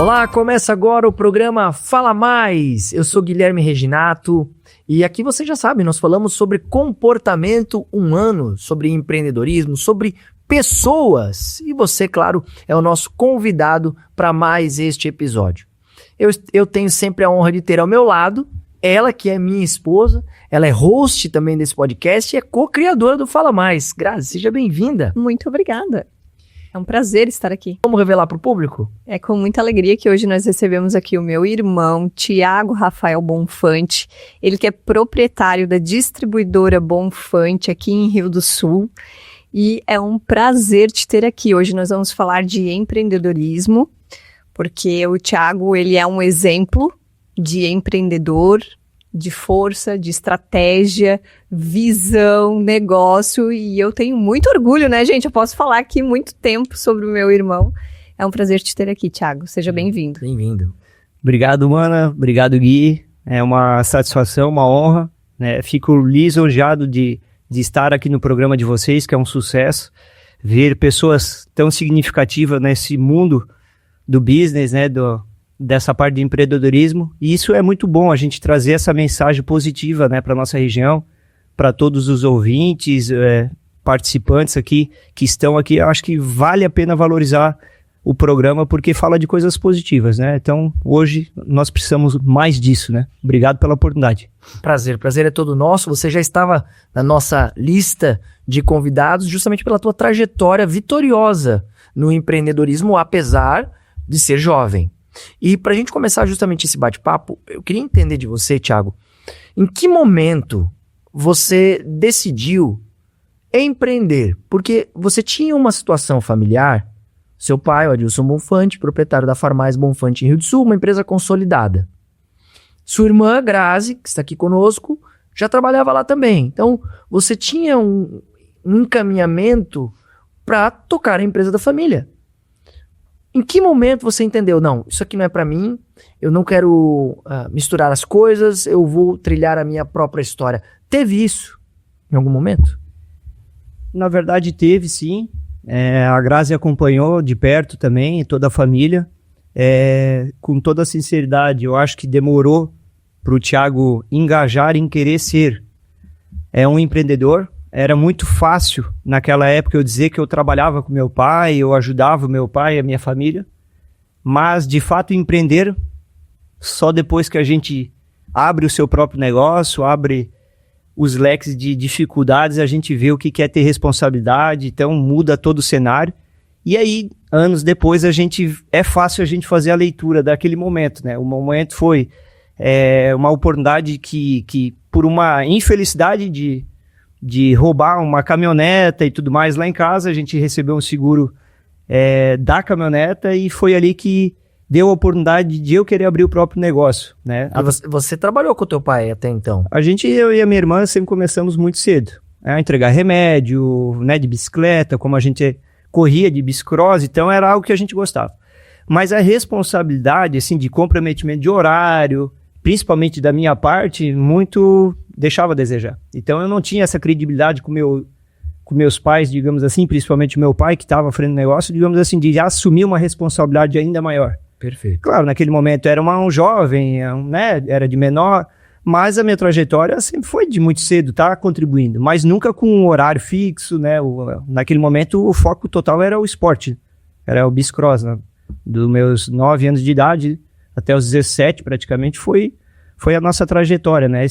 Olá, começa agora o programa Fala Mais. Eu sou Guilherme Reginato e aqui você já sabe, nós falamos sobre comportamento humano, sobre empreendedorismo, sobre pessoas. E você, claro, é o nosso convidado para mais este episódio. Eu tenho sempre a honra de ter ao meu lado ela, que é minha esposa, ela é host também desse podcast e é co-criadora do Fala Mais. Grazi, seja bem-vinda. Muito obrigada. É um prazer estar aqui. Vamos revelar para o público? É com muita alegria que hoje nós recebemos aqui o meu irmão, Tiago Rafael Bonfante. Ele que é proprietário da distribuidora Bonfante aqui em Rio do Sul. E é um prazer te ter aqui. Hoje nós vamos falar de empreendedorismo, porque o Tiago, ele é um exemplo de empreendedor, de força, de estratégia, visão, negócio, e eu tenho muito orgulho, né, gente? Eu posso falar aqui muito tempo sobre o meu irmão. É um prazer te ter aqui, Tiago. Seja bem-vindo. Bem-vindo. Obrigado, Mana. Obrigado, Gui. É uma satisfação, uma honra, né? Fico lisonjeado de estar aqui no programa de vocês, que é um sucesso. Ver pessoas tão significativas nesse mundo do business, né, dessa parte de empreendedorismo, e isso é muito bom, a gente trazer essa mensagem positiva, né, para nossa região, para todos os ouvintes, participantes aqui, que estão aqui. Eu acho que vale a pena valorizar o programa, porque fala de coisas positivas, né, então hoje nós precisamos mais disso, né. Obrigado pela oportunidade. Prazer é todo nosso. Você já estava na nossa lista de convidados justamente pela tua trajetória vitoriosa no empreendedorismo, apesar de ser jovem. E para a gente começar justamente esse bate-papo, eu queria entender de você, Tiago, em que momento você decidiu empreender? Porque você tinha uma situação familiar, seu pai, o Adilson Bonfante, proprietário da Farmais Bonfante em Rio do Sul, uma empresa consolidada. Sua irmã, Grazi, que está aqui conosco, já trabalhava lá também. Então, você tinha um encaminhamento para tocar a empresa da família. Em que momento você entendeu, não, isso aqui não é para mim, eu não quero misturar as coisas, eu vou trilhar a minha própria história? Teve isso em algum momento? Na verdade teve, sim. A Grazi acompanhou de perto também, toda a família. Com toda a sinceridade, eu acho que demorou para o Tiago engajar em querer ser um empreendedor. Era muito fácil naquela época eu dizer que eu trabalhava com meu pai, eu ajudava o meu pai e a minha família, mas de fato empreender só depois que a gente abre o seu próprio negócio, abre os leques de dificuldades, a gente vê o que é ter responsabilidade, então muda todo o cenário. E aí, anos depois, é fácil a gente fazer a leitura daquele momento, né? O momento foi uma oportunidade que por uma infelicidade de roubar uma caminhoneta e tudo mais lá em casa, a gente recebeu um seguro da caminhoneta e foi ali que deu a oportunidade de eu querer abrir o próprio negócio, né? Você trabalhou com o teu pai até então? Eu e a minha irmã sempre começamos muito cedo, a entregar remédio, né, de bicicleta, como a gente corria de bicicross, então era algo que a gente gostava. Mas a responsabilidade, assim, de comprometimento de horário, principalmente da minha parte, muito deixava a desejar. Então eu não tinha essa credibilidade com meus pais, digamos assim, principalmente meu pai, que estava à frente do negócio, digamos assim, de assumir uma responsabilidade ainda maior. Perfeito. Claro, naquele momento era um jovem, né, era de menor, mas a minha trajetória sempre foi de muito cedo, tá contribuindo, mas nunca com um horário fixo, né, naquele momento o foco total era o esporte, era o bicicross, né? Dos meus 9 anos de idade até os 17 praticamente foi a nossa trajetória, né,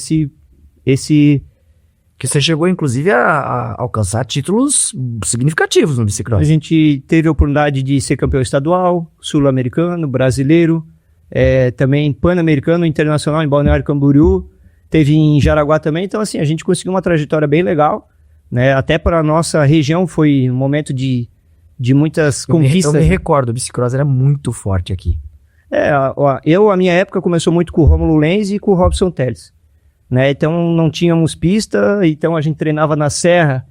Que você chegou, inclusive, a alcançar títulos significativos no bicicross. A gente teve a oportunidade de ser campeão estadual, sul-americano, brasileiro, também pan-americano, internacional em Balneário Camboriú, teve em Jaraguá também. Então, assim, a gente conseguiu uma trajetória bem legal, né? Até para a nossa região foi um momento de muitas conquistas. Eu me recordo, o bicicross era muito forte aqui. A minha época começou muito com o Rômulo Lenz e com o Robson Teles. Né? Então não tínhamos pista, então a gente treinava na serra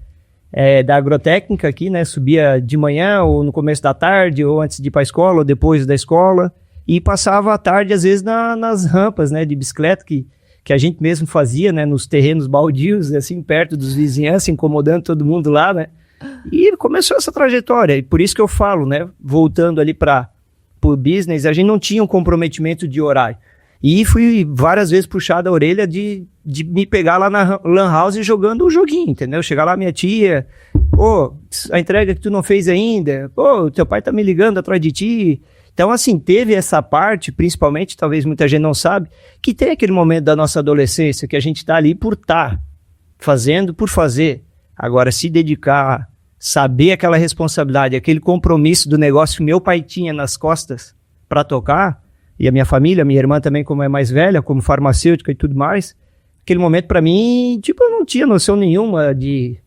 da agrotécnica aqui, né? Subia de manhã ou no começo da tarde, ou antes de ir para a escola, ou depois da escola, e passava a tarde às vezes nas rampas, né, de bicicleta que a gente mesmo fazia, né, nos terrenos baldios, assim, perto dos vizinhanças, incomodando todo mundo lá, né? E começou essa trajetória, e por isso que eu falo, né, voltando ali para por business, a gente não tinha um comprometimento de horário. E fui várias vezes puxado a orelha de me pegar lá na Lan House jogando o joguinho, entendeu? Chegar lá minha tia, a entrega que tu não fez ainda, teu pai tá me ligando atrás de ti. Então, assim, teve essa parte, principalmente, talvez muita gente não sabe, que tem aquele momento da nossa adolescência que a gente tá ali por estar, fazendo por fazer. Agora, se dedicar, saber aquela responsabilidade, aquele compromisso do negócio que meu pai tinha nas costas para tocar, e a minha família, minha irmã também, como é mais velha, como farmacêutica e tudo mais, aquele momento para mim, tipo, eu não tinha noção nenhuma de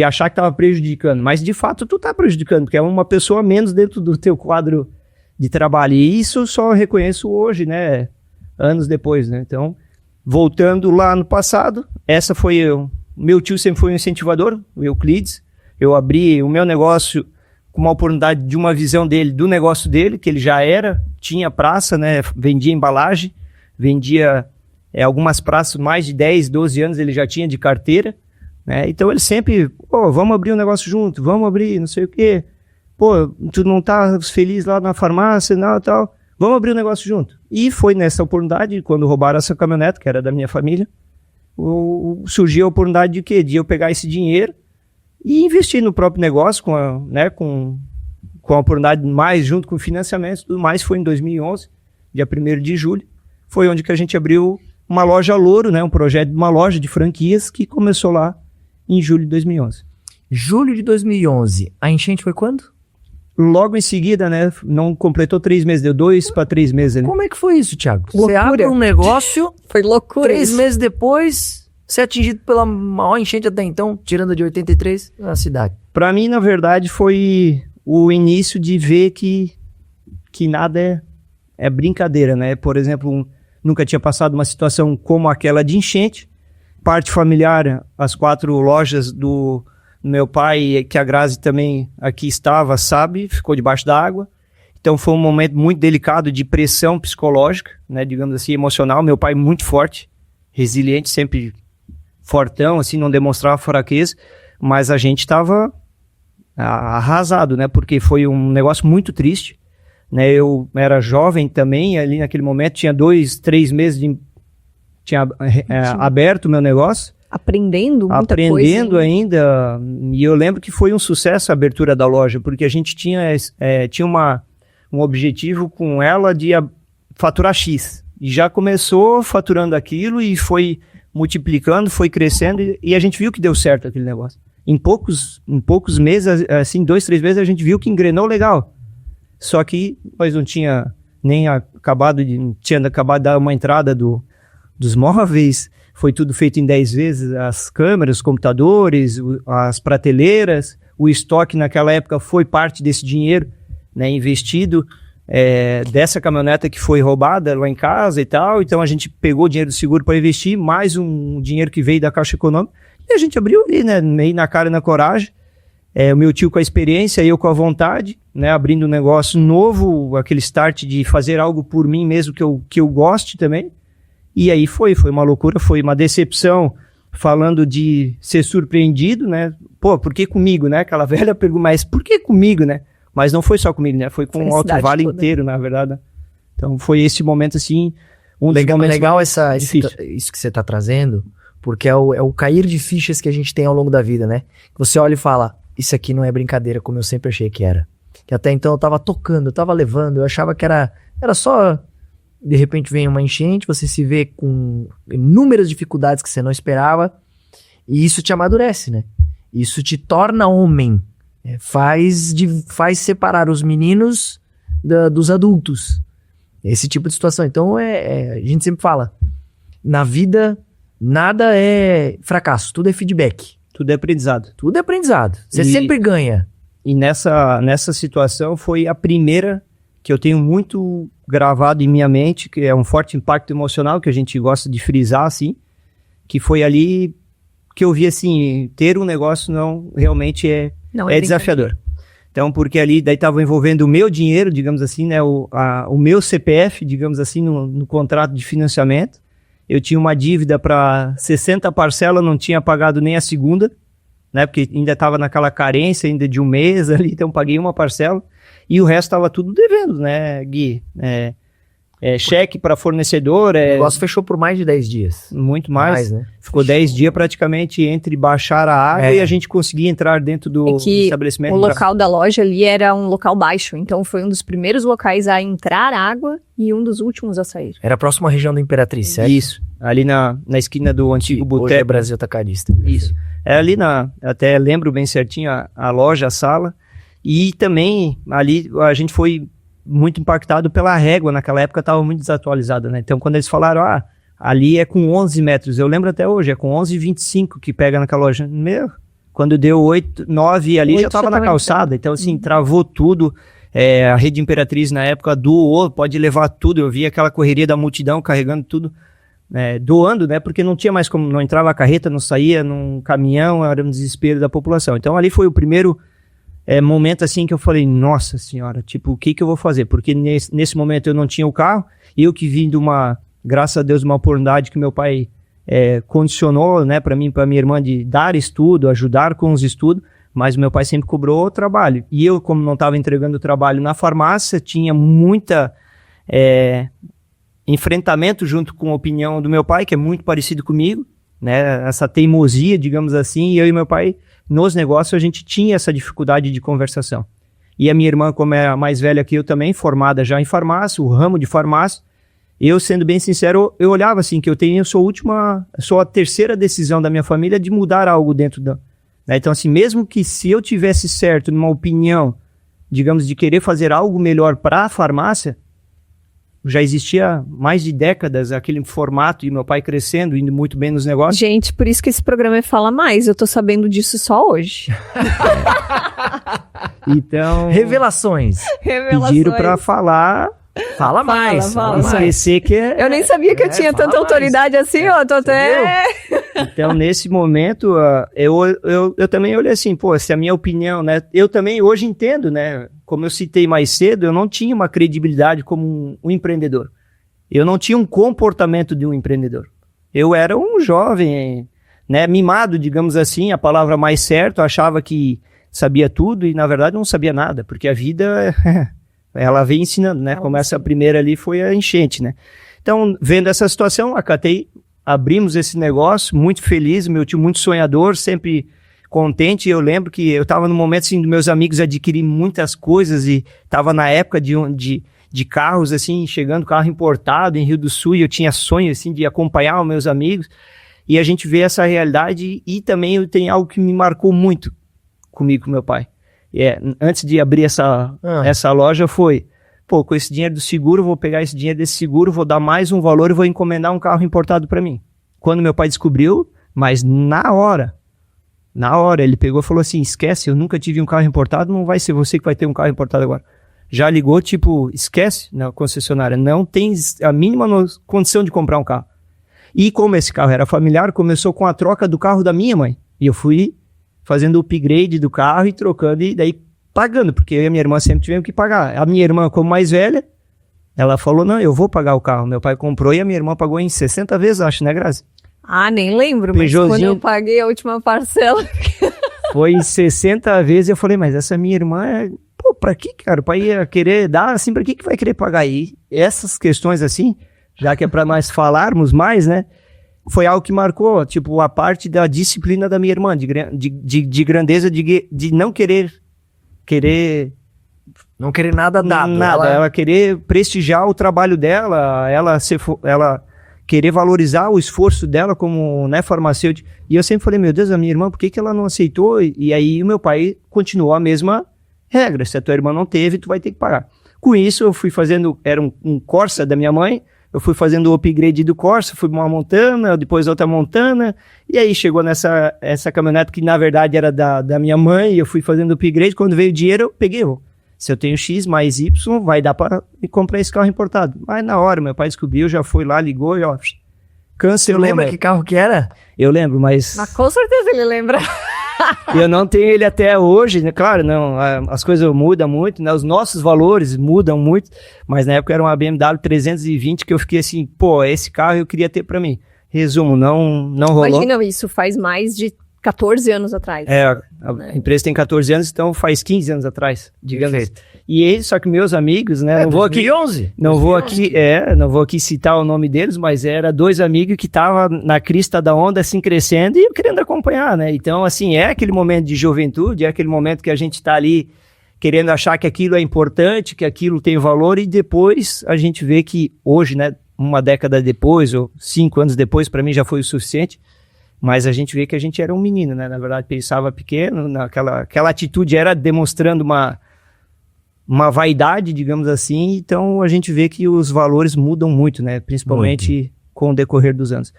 achar que tava prejudicando, mas de fato tu tá prejudicando, porque é uma pessoa a menos dentro do teu quadro de trabalho, e isso eu só reconheço hoje, né, anos depois, né, então, voltando lá no passado, essa foi meu tio sempre foi um incentivador, o Euclides, eu abri o meu negócio com uma oportunidade de uma visão dele, do negócio dele, que ele já tinha praça, né, vendia embalagem, vendia algumas praças, mais de 10, 12 anos ele já tinha de carteira, né, então ele sempre, vamos abrir um negócio junto, vamos abrir, não sei o quê, tu não tá feliz lá na farmácia, não, tal, vamos abrir um negócio junto. E foi nessa oportunidade, quando roubaram essa caminhonete, que era da minha família, surgiu a oportunidade de quê? De eu pegar esse dinheiro e investir no próprio negócio, com a oportunidade mais, junto com financiamentos e tudo mais. Foi em 2011, dia 1º de julho, foi onde que a gente abriu uma loja Louro, né, um projeto de uma loja de franquias que começou lá em julho de 2011. Julho de 2011, a enchente foi quando? Logo em seguida, né, não completou 3 meses, deu 2 para 3 meses. Né? Como é que foi isso, Thiago? Loucura. Você abre um negócio, foi loucura 3 isso. meses depois, você é atingido pela maior enchente até então, tirando a de 83, na cidade. Para mim, na verdade, foi o início de ver que nada é brincadeira, né? Por exemplo, nunca tinha passado uma situação como aquela de enchente. Parte familiar, as 4 lojas do meu pai, que a Grazi também aqui estava, sabe, ficou debaixo d'água. Então foi um momento muito delicado de pressão psicológica, né, digamos assim, emocional. Meu pai muito forte, resiliente, sempre fortão, assim, não demonstrava fraqueza, mas a gente estava arrasado, né, porque foi um negócio muito triste, né, eu era jovem também, ali naquele momento, tinha 2, 3 meses tinha aberto o meu negócio, aprendendo muita coisa. Aprendendo ainda, e eu lembro que foi um sucesso a abertura da loja, porque a gente tinha um objetivo com ela de faturar X, e já começou faturando aquilo e foi multiplicando, foi crescendo, e a gente viu que deu certo aquele negócio. Em poucos meses, assim, 2, 3 meses, a gente viu que engrenou legal. Só que nós não tinha nem tinha acabado de dar uma entrada dos móveis, foi tudo feito em 10 vezes, as câmeras, os computadores, as prateleiras, o estoque naquela época foi parte desse dinheiro, né, investido, dessa caminhoneta que foi roubada lá em casa e tal. Então a gente pegou o dinheiro do seguro para investir, mais um dinheiro que veio da Caixa Econômica, e a gente abriu ali, né, meio na cara e na coragem. O meu tio com a experiência, eu com a vontade, né, abrindo um negócio novo, aquele start de fazer algo por mim mesmo que eu goste também. E aí foi uma loucura, foi uma decepção, falando de ser surpreendido, né? Por que comigo, né? Aquela velha pergunta, mas por que comigo, né? Mas não foi só comigo, né? Foi com o Alto Vale inteiro, na verdade. Então foi esse momento, assim, legal isso que você está trazendo, porque é o cair de fichas que a gente tem ao longo da vida, né? Você olha e fala, isso aqui não é brincadeira, como eu sempre achei que era. Que até então eu tava tocando, eu tava levando, eu achava que era só... De repente vem uma enchente, você se vê com inúmeras dificuldades que você não esperava, e isso te amadurece, né? Isso te torna homem, faz separar os meninos dos adultos. Esse tipo de situação. Então, a gente sempre fala, na vida, nada é fracasso, tudo é feedback. Tudo é aprendizado. Tudo é aprendizado. Você sempre ganha. E nessa situação foi a primeira que eu tenho muito gravado em minha mente, que é um forte impacto emocional, que a gente gosta de frisar, assim, que foi ali que eu vi, assim, ter um negócio não realmente é desafiador. Então, porque ali daí estava envolvendo o meu dinheiro, digamos assim, né, o meu CPF, digamos assim, no contrato de financiamento. Eu tinha uma dívida para 60 parcelas, não tinha pagado nem a segunda, né, porque ainda estava naquela carência ainda de um mês ali, então paguei uma parcela. E o resto estava tudo devendo, né, Gui? Cheque para fornecedor. O negócio fechou por mais de 10 dias. Muito mais. Né? Ficou 10 dias praticamente entre baixar a água e a gente conseguir entrar dentro do estabelecimento. O local da loja ali era um local baixo, então foi um dos primeiros locais a entrar água e um dos últimos a sair. Era próximo à região da Imperatriz, certo? Isso, ali na esquina do antigo boteco. Hoje é Brasil Atacadista. Isso. É ali até lembro bem certinho a loja, a sala, e também ali a gente foi muito impactado pela régua, naquela época estava muito desatualizada, né? Então quando eles falaram, ali é com 11 metros, eu lembro até hoje, é com 11,25 que pega naquela loja. Quando deu 8, 9 ali já estava na calçada, então assim, travou tudo, a Rede Imperatriz na época doou, pode levar tudo, eu vi aquela correria da multidão carregando tudo, doando, né? Porque não tinha mais como, não entrava a carreta, não saía num caminhão, era um desespero da população. Então ali foi o primeiro momento assim que eu falei, nossa senhora, tipo, o que eu vou fazer? Porque nesse momento eu não tinha o carro, eu que vim de graças a Deus, uma oportunidade que meu pai condicionou, né, para mim e para minha irmã de dar estudo, ajudar com os estudos, mas meu pai sempre cobrou o trabalho. E eu, como não estava entregando o trabalho na farmácia, tinha muita enfrentamento junto com a opinião do meu pai, que é muito parecido comigo, né, essa teimosia, digamos assim, e eu e meu pai, nos negócios, a gente tinha essa dificuldade de conversação. E a minha irmã, como é a mais velha que eu também, formada já em farmácia, o ramo de farmácia, eu, sendo bem sincero, eu olhava assim, que eu sou a terceira decisão da minha família de mudar algo dentro né? Então assim, mesmo que se eu tivesse certo numa opinião, digamos, de querer fazer algo melhor para a farmácia, já existia mais de décadas aquele formato e meu pai crescendo, indo muito bem nos negócios. Gente, por isso que esse programa Fala Mais, eu tô sabendo disso só hoje. Então... Revelações. Pediram para falar... Fala mais. Fala mais. Esquecer que Eu nem sabia que eu tinha tanta autoridade assim, ó. Tô até... Então, nesse momento, eu também olhei assim, se a minha opinião, né? Eu também hoje entendo, né? Como eu citei mais cedo, eu não tinha uma credibilidade como um empreendedor. Eu não tinha um comportamento de um empreendedor. Eu era um jovem, né? Mimado, digamos assim, a palavra mais certa. Eu achava que sabia tudo e, na verdade, não sabia nada. Porque a vida... ela vem ensinando, né? Como essa primeira ali foi a enchente, né? Então, vendo essa situação, abrimos esse negócio, muito feliz, meu tio muito sonhador, sempre contente. Eu lembro que eu estava no momento, assim, dos meus amigos adquirir muitas coisas e estava na época de carros, assim, chegando carro importado em Rio do Sul e eu tinha sonho, assim, de acompanhar os meus amigos e a gente vê essa realidade e também eu tenho algo que me marcou muito comigo, com meu pai. Antes de abrir essa loja foi, com esse dinheiro do seguro, vou pegar esse dinheiro desse seguro, vou dar mais um valor e vou encomendar um carro importado para mim. Quando meu pai descobriu, mas na hora, ele pegou e falou assim, esquece, eu nunca tive um carro importado, não vai ser você que vai ter um carro importado agora. Já ligou, tipo, esquece na concessionária, não tem a mínima condição de comprar um carro. E como esse carro era familiar, começou com a troca do carro da minha mãe. E eu fui fazendo o upgrade do carro e trocando e daí pagando, porque eu e a minha irmã sempre tivemos que pagar. A minha irmã, como mais velha, ela falou, não, eu vou pagar o carro. Meu pai comprou e a minha irmã pagou em 60 vezes, acho, né, Grazi? Nem lembro, mas quando eu paguei a última parcela... Foi em 60 vezes, eu falei, mas essa minha irmã, pra que, cara? O pai ia querer dar, assim, pra que vai querer pagar aí? Essas questões, assim, já que é pra nós falarmos mais, né? Foi algo que marcou, tipo, a parte da disciplina da minha irmã, de grandeza, de não querer... Não querer nada dado. Nada, ela querer prestigiar o trabalho dela, ela querer valorizar o esforço dela como, né, farmacêutica. E eu sempre falei, meu Deus, a minha irmã, por que ela não aceitou? E aí o meu pai continuou a mesma regra, se a tua irmã não teve, tu vai ter que pagar. Com isso, eu fui fazendo, era um Corsa da minha mãe, eu fui fazendo o upgrade do Corsa, fui uma Montana, depois outra Montana, e aí chegou essa caminhonete que na verdade era da minha mãe, e eu fui fazendo o upgrade, quando veio o dinheiro eu peguei, se eu tenho X mais Y, vai dar para comprar esse carro importado. Mas na hora, meu pai descobriu, já foi lá, ligou e cancelou. Você lembra que carro que era? Eu lembro, mas com certeza ele lembra. Eu não tenho ele até hoje, né? Claro, não, as coisas mudam muito, né? Os nossos valores mudam muito, mas na época era uma BMW 320 que eu fiquei assim, esse carro eu queria ter pra mim. Resumo, não rolou. Imagina, isso faz mais de 14 anos atrás. A empresa tem 14 anos, então faz 15 anos atrás, digamos. Perfeito. E aí, só que meus amigos, né, não vou aqui 2011. não vou aqui citar o nome deles, mas era 2 amigos que estavam na crista da onda, assim, crescendo e eu querendo acompanhar, né? Então, assim, é aquele momento de juventude, é aquele momento que a gente tá ali querendo achar que aquilo é importante, que aquilo tem valor, e depois a gente vê que hoje, né, uma década depois, ou 5 anos depois, para mim já foi o suficiente, mas a gente vê que a gente era um menino, né? Na verdade, pensava pequeno, aquela atitude era demonstrando uma vaidade, digamos assim, então a gente vê que os valores mudam muito, né? Principalmente com o decorrer dos anos.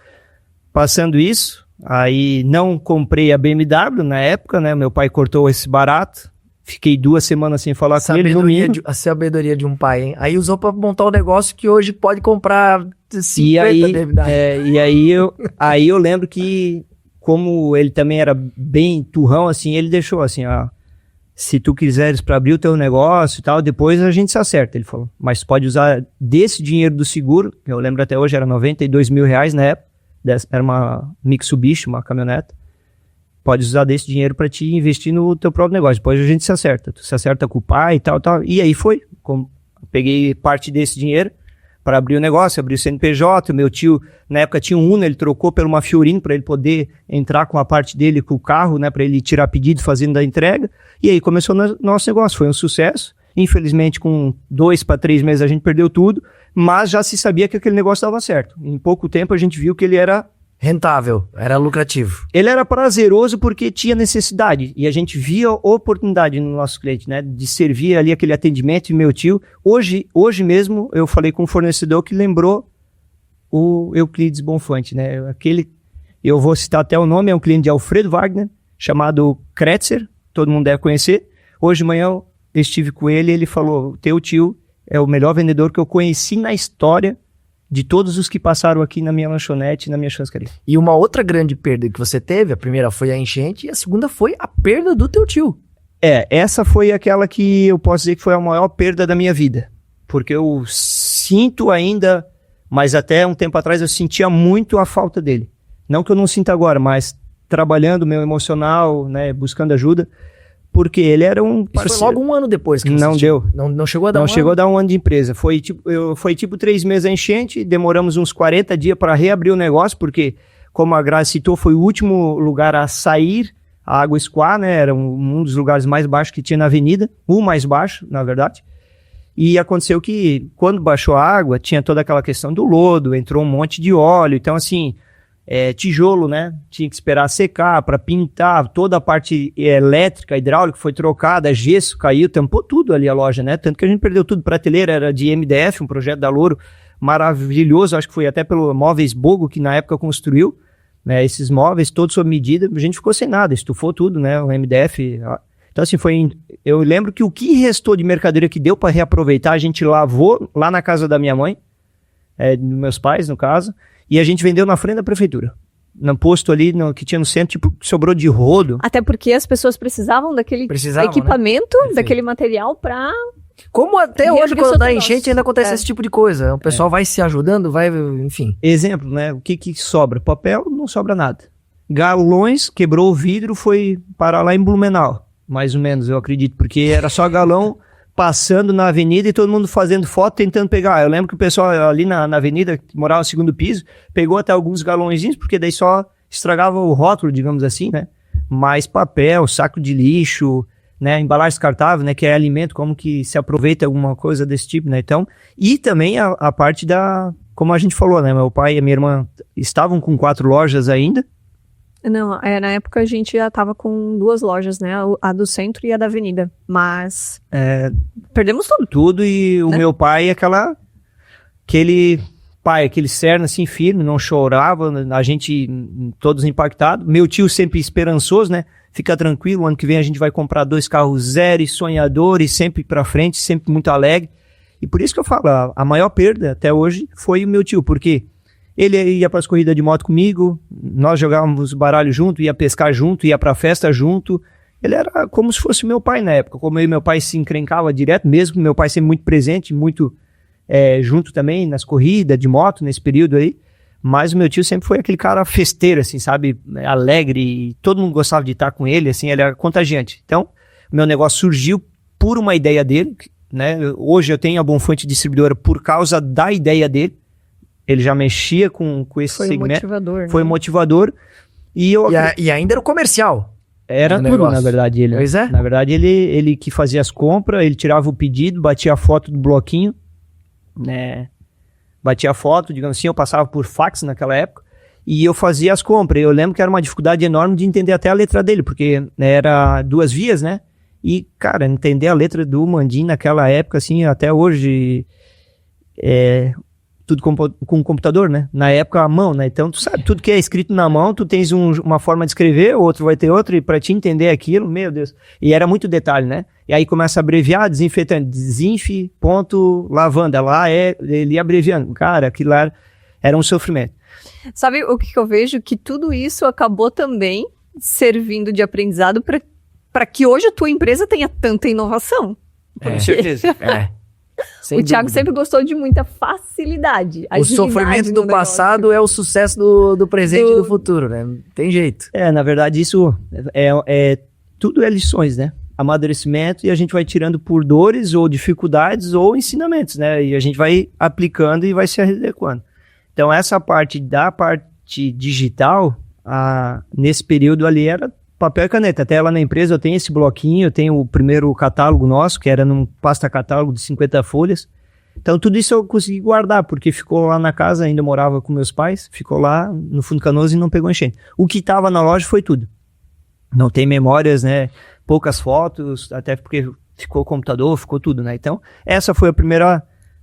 Passando isso, aí não comprei a BMW na época, né? Meu pai cortou esse barato, fiquei 2 semanas sem falar com ele. A sabedoria de um pai, hein? Aí usou pra montar um negócio que hoje pode comprar 50 BMW. Aí eu lembro que, como ele também era bem turrão, assim, ele deixou assim, ó, se tu quiseres para abrir o teu negócio e tal, depois a gente se acerta, ele falou. Mas pode usar desse dinheiro do seguro, que eu lembro até hoje, era R$92 mil na época, era uma Mitsubishi, uma caminhonete. Pode usar desse dinheiro para te investir no teu próprio negócio. Depois a gente se acerta. Tu se acerta com o pai e tal. E aí foi. Peguei parte desse dinheiro para abrir o negócio, abri o CNPJ. O meu tio, na época, tinha um Uno, ele trocou por uma Fiorino para ele poder entrar com a parte dele com o carro, né? Para ele tirar pedido fazendo a entrega. E aí começou o nosso negócio. Foi um sucesso. Infelizmente, com 2 para 3 meses a gente perdeu tudo, mas já se sabia que aquele negócio dava certo. Em pouco tempo a gente viu que ele era rentável, era lucrativo. Ele era prazeroso porque tinha necessidade e a gente via oportunidade no nosso cliente, né, de servir ali aquele atendimento. E meu tio, hoje mesmo eu falei com um fornecedor que lembrou o Euclides Bonfante, né, eu vou citar até o nome, é um cliente de Alfredo Wagner, chamado Kretzer, todo mundo deve conhecer. Hoje de manhã eu estive com ele e ele falou, o teu tio é o melhor vendedor que eu conheci na história de todos os que passaram aqui na minha lanchonete e na minha churrascaria. E uma outra grande perda que você teve, a primeira foi a enchente e a segunda foi a perda do teu tio. Essa foi aquela que eu posso dizer que foi a maior perda da minha vida. Porque eu sinto ainda, mas até um tempo atrás eu sentia muito a falta dele. Não que eu não sinta agora, mas trabalhando meu emocional, né, buscando ajuda, porque ele era um parceiro. Isso foi logo 1 ano depois que não deu. Não chegou a dar não chegou a dar 1 ano de empresa. Foi tipo 3 meses a enchente, demoramos uns 40 dias para reabrir o negócio, porque, como a Grazi citou, foi o último lugar a sair a água escoar, né? Era um dos lugares mais baixos que tinha na avenida, o mais baixo, na verdade. E aconteceu que, quando baixou a água, tinha toda aquela questão do lodo, entrou um monte de óleo, então assim, tijolo, né? Tinha que esperar secar para pintar, toda a parte elétrica, hidráulica foi trocada, gesso caiu, tampou tudo ali a loja, né? Tanto que a gente perdeu tudo. Prateleira era de MDF, um projeto da Louro maravilhoso, acho que foi até pelo Móveis Bogo que na época construiu, né? Esses móveis todos sob medida, a gente ficou sem nada, estufou tudo, né? O MDF. Então assim, eu lembro que o que restou de mercadoria que deu para reaproveitar, a gente lavou lá na casa da minha mãe, dos meus pais no caso, e a gente vendeu na frente da prefeitura. No posto ali que tinha no centro, tipo, sobrou de rodo. Até porque as pessoas precisavam daquele equipamento, né? Daquele material para... Como até hoje, quando dá enchente, ainda acontece esse tipo de coisa. O pessoal vai se ajudando, enfim. Exemplo, né? O que sobra? Papel, não sobra nada. Galões, quebrou o vidro, foi parar lá em Blumenau. Mais ou menos, eu acredito. Porque era só galão passando na avenida e todo mundo fazendo foto, tentando pegar. Eu lembro que o pessoal ali na avenida, que morava no 2º piso, pegou até alguns galõezinhos, porque daí só estragava o rótulo, digamos assim, né? Mas papel, saco de lixo, né? Embalagem descartável, né? Que é alimento, como que se aproveita alguma coisa desse tipo, né? Então, e também a parte como a gente falou, né? Meu pai e a minha irmã estavam com 4 lojas ainda. Não, na época a gente já tava com 2 lojas, né? A do centro e a da avenida. Mas perdemos tudo. Tudo, e o meu pai, aquele cerne assim firme, não chorava, a gente todos impactados. Meu tio sempre esperançoso, né? Fica tranquilo, ano que vem a gente vai comprar 2 carros zero e sonhadores, sempre pra frente, sempre muito alegre. E por isso que eu falo, a maior perda até hoje foi o meu tio, porque ele ia para as corridas de moto comigo, nós jogávamos baralho junto, ia pescar junto, ia para festa junto. Ele era como se fosse meu pai na época, como eu e meu pai se encrencava direto, mesmo meu pai sempre muito presente, muito junto também nas corridas de moto nesse período aí. Mas o meu tio sempre foi aquele cara festeiro, assim, sabe? Alegre, e todo mundo gostava de estar com ele, assim, ele era contagiante. Então, o meu negócio surgiu por uma ideia dele, né? Hoje eu tenho a Bonfante Distribuidora por causa da ideia dele. Ele já mexia com esse segmento. Motivador, Foi né? motivador. E ainda era o comercial. Era tudo, negócio. na verdade, ele. Pois é. Na verdade, ele que fazia as compras, ele tirava o pedido, batia a foto do bloquinho, né? Batia a foto, digamos assim, eu passava por fax naquela época, e eu fazia as compras. Eu lembro que era uma dificuldade enorme de entender até a letra dele, porque era 2 vias, né? E, cara, entender a letra do Mandim naquela época, assim, até hoje, tudo com computador, né? Na época, a mão, né? Então, tu sabe, tudo que é escrito na mão, tu tens uma forma de escrever, o outro vai ter outra, e pra te entender aquilo, meu Deus. E era muito detalhe, né? E aí começa a abreviar, desinfetante, desinfe, ponto, lavanda. Lá ele ia abreviando. Cara, aquilo lá era um sofrimento. Sabe o que eu vejo? Que tudo isso acabou também servindo de aprendizado para que hoje a tua empresa tenha tanta inovação. Com certeza. Sem O Thiago dúvida. sempre gostou de muita facilidade. O sofrimento do passado é o sucesso do presente e do futuro, né? Não tem jeito. Na verdade, isso tudo é lições, né? Amadurecimento, e a gente vai tirando por dores ou dificuldades ou ensinamentos, né? E a gente vai aplicando e vai se adequando. Então, essa parte da parte digital, nesse período ali era papel e caneta. Até lá na empresa eu tenho esse bloquinho, eu tenho o primeiro catálogo nosso, que era num pasta catálogo de 50 folhas. Então, tudo isso eu consegui guardar, porque ficou lá na casa, ainda morava com meus pais, ficou lá no Fundo Canoas e não pegou enchente. O que estava na loja foi tudo. Não tem memórias, né? Poucas fotos, até porque ficou o computador, ficou tudo, né? Então, essa foi a primeira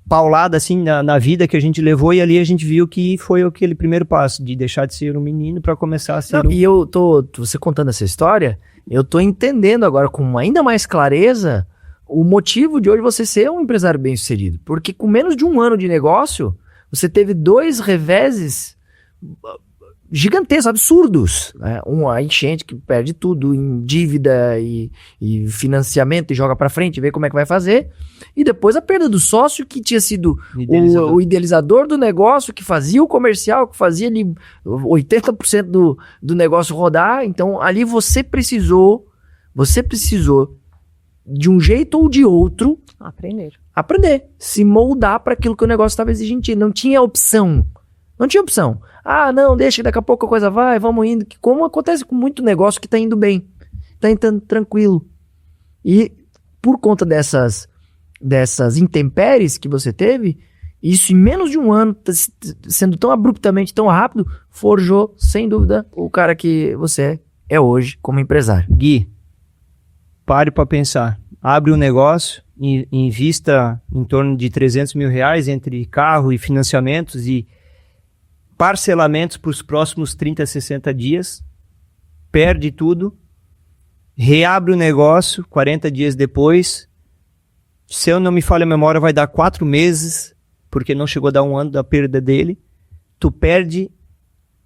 paulada, assim, na vida que a gente levou, e ali a gente viu que foi aquele primeiro passo, de deixar de ser um menino para começar a ser E você contando essa história, eu tô entendendo agora com ainda mais clareza o motivo de hoje você ser um empresário bem-sucedido. Porque com menos de 1 ano de negócio, você teve 2 reveses gigantescos, absurdos, né? A enchente que perde tudo em dívida e financiamento e joga pra frente, vê como é que vai fazer, e depois a perda do sócio que tinha sido o idealizador do negócio, que fazia o comercial, que fazia ali 80% do negócio rodar. Então ali você precisou de um jeito ou de outro aprender, se moldar para aquilo que o negócio estava exigindo. Não tinha opção. Não, deixa que daqui a pouco a coisa vamos indo. Como acontece com muito negócio que tá indo bem, tá indo tranquilo. E por conta dessas intempéries que você teve, isso em menos de 1 ano, sendo tão abruptamente, tão rápido, forjou, sem dúvida, o cara que você é hoje como empresário. Gui, pare para pensar. Abre um negócio, invista em torno de R$300 mil entre carro e financiamentos e parcelamentos para os próximos 30, 60 dias, perde tudo, reabre o negócio 40 dias depois, se eu não me falha a memória, vai dar 4 meses, porque não chegou a dar 1 ano da perda dele, tu perde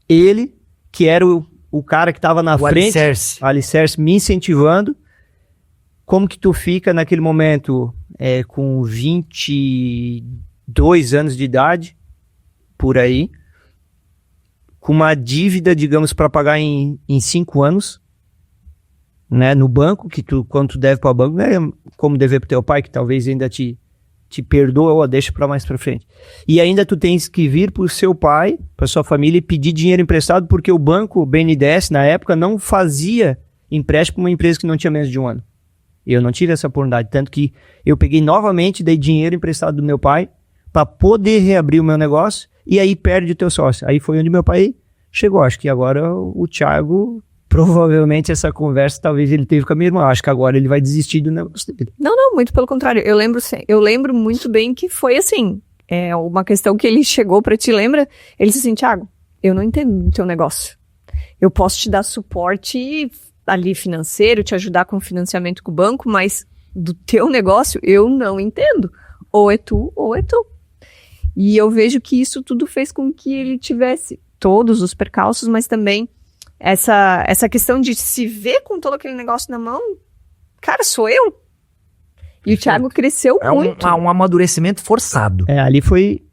ele, que era o cara que estava na frente, alicerce, me incentivando. Como que tu fica naquele momento com 22 anos de idade, por aí, com uma dívida, digamos, para pagar em 5 anos, né, no banco, que quando tu deve para o banco, não é como dever para teu pai, que talvez ainda te perdoa ou deixa para mais para frente. E ainda tu tens que vir para o seu pai, para sua família, e pedir dinheiro emprestado, porque o banco, o BNDES, na época, não fazia empréstimo para uma empresa que não tinha menos de 1 ano. Eu não tive essa oportunidade, tanto que eu peguei novamente, dei dinheiro emprestado do meu pai, para poder reabrir o meu negócio, e aí perde o teu sócio. Aí foi onde meu pai chegou. Acho que agora o Thiago, provavelmente essa conversa, talvez ele teve com a minha irmã. Acho que agora ele vai desistir do negócio dele. Não, muito pelo contrário. Eu lembro muito bem que foi assim, uma questão que ele chegou pra ti, lembra? Ele disse assim, Thiago, eu não entendo do teu negócio. Eu posso te dar suporte ali financeiro, te ajudar com financiamento com o banco, mas do teu negócio eu não entendo. Ou é tu, ou é tu. E eu vejo que isso tudo fez com que ele tivesse todos os percalços, mas também essa questão de se ver com todo aquele negócio na mão, cara, sou eu. E o Thiago cresceu muito. Um amadurecimento forçado. Ali foi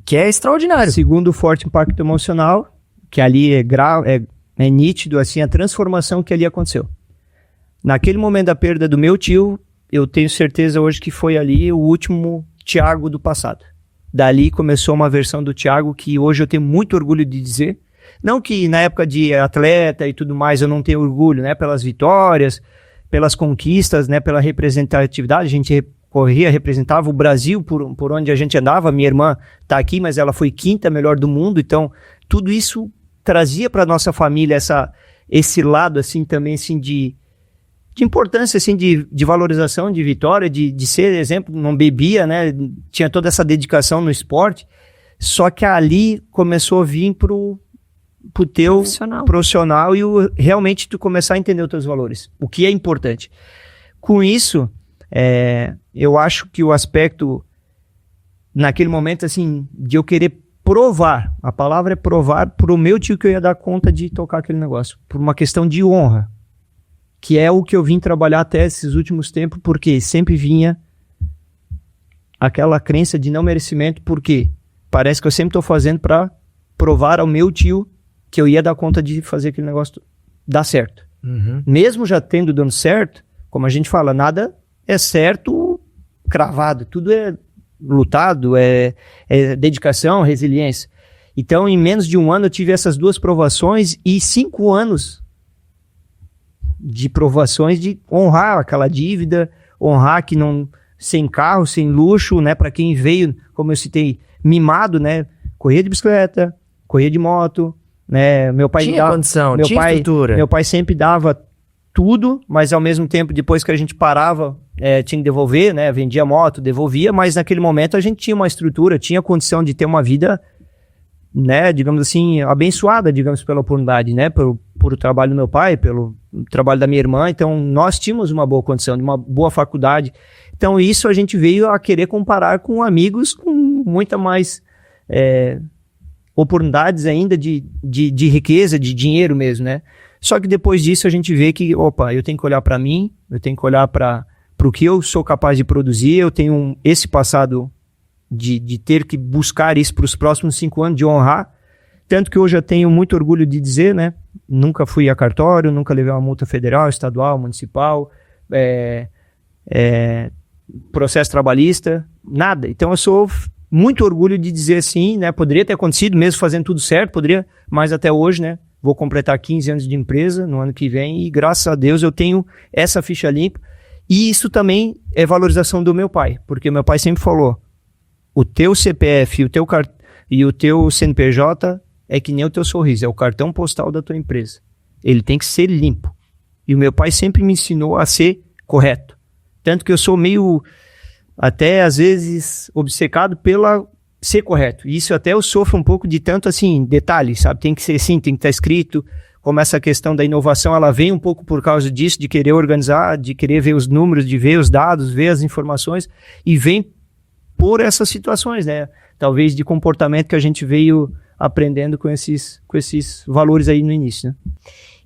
Que é extraordinário. Segundo, o forte impacto emocional, que ali é nítido, assim, a transformação que ali aconteceu. Naquele momento da perda do meu tio, eu tenho certeza hoje que foi ali o último Thiago do passado. Dali começou uma versão do Thiago que hoje eu tenho muito orgulho de dizer. Não que na época de atleta e tudo mais eu não tenho orgulho, né? Pelas vitórias, pelas conquistas, né? Pela representatividade. A gente corria, representava o Brasil por onde a gente andava. Minha irmã está aqui, mas ela foi 5ª melhor do mundo. Então, tudo isso trazia para nossa família esse lado, assim, também, assim, de importância, assim, de valorização, de vitória, de ser exemplo. Não bebia, né? Tinha toda essa dedicação no esporte. Só que ali começou a vir pro teu profissional e realmente tu começar a entender os teus valores. O que é importante. Com isso, eu acho que o aspecto, naquele momento, assim, de eu querer provar, a palavra é provar, pro meu tio que eu ia dar conta de tocar aquele negócio. Por uma questão de honra. Que é o que eu vim trabalhar até esses últimos tempos, porque sempre vinha aquela crença de não merecimento, porque parece que eu sempre estou fazendo para provar ao meu tio que eu ia dar conta de fazer aquele negócio dar certo. Uhum. Mesmo já tendo dando certo, como a gente fala, nada é certo cravado, tudo é lutado, é dedicação, resiliência. Então, em menos de um ano eu tive essas 2 provações e 5 anos de provações de honrar aquela dívida, honrar que não, sem carro, sem luxo, né, para quem veio, como eu citei, mimado, né, corria de bicicleta, corria de moto, né, meu pai tinha condição, tinha estrutura. Meu pai sempre dava tudo, mas ao mesmo tempo, depois que a gente parava, tinha que devolver, né, vendia moto, devolvia, mas naquele momento a gente tinha uma estrutura, tinha condição de ter uma vida, né, digamos assim, abençoada, digamos, pela oportunidade, né, por o trabalho do meu pai, pelo trabalho da minha irmã. Então nós tínhamos uma boa condição, de uma boa faculdade. Então isso a gente veio a querer comparar com amigos com muita mais oportunidades ainda de riqueza, de dinheiro mesmo, né. Só que depois disso a gente vê que, opa, eu tenho que olhar para mim, eu tenho que olhar para o que eu sou capaz de produzir, eu tenho esse passado de ter que buscar isso para os próximos 5 anos, de honrar. Tanto que hoje eu tenho muito orgulho de dizer, né? Nunca fui a cartório, nunca levei uma multa federal, estadual, municipal, processo trabalhista, nada. Então eu sou muito orgulho de dizer assim, né? Poderia ter acontecido mesmo fazendo tudo certo, poderia, mas até hoje, né? Vou completar 15 anos de empresa no ano que vem e graças a Deus eu tenho essa ficha limpa. E isso também é valorização do meu pai, porque meu pai sempre falou, o teu CPF e o teu CNPJ é que nem o teu sorriso, é o cartão postal da tua empresa. Ele tem que ser limpo. E o meu pai sempre me ensinou a ser correto. Tanto que eu sou meio, até às vezes, obcecado pela ser correto. E isso até eu sofro um pouco de tanto, assim, detalhes, sabe? Tem que ser assim, tem que estar escrito. Como essa questão da inovação, ela vem um pouco por causa disso, de querer organizar, de querer ver os números, de ver os dados, ver as informações. E vem por essas situações, né? Talvez de comportamento que a gente veio aprendendo com esses valores aí no início, né?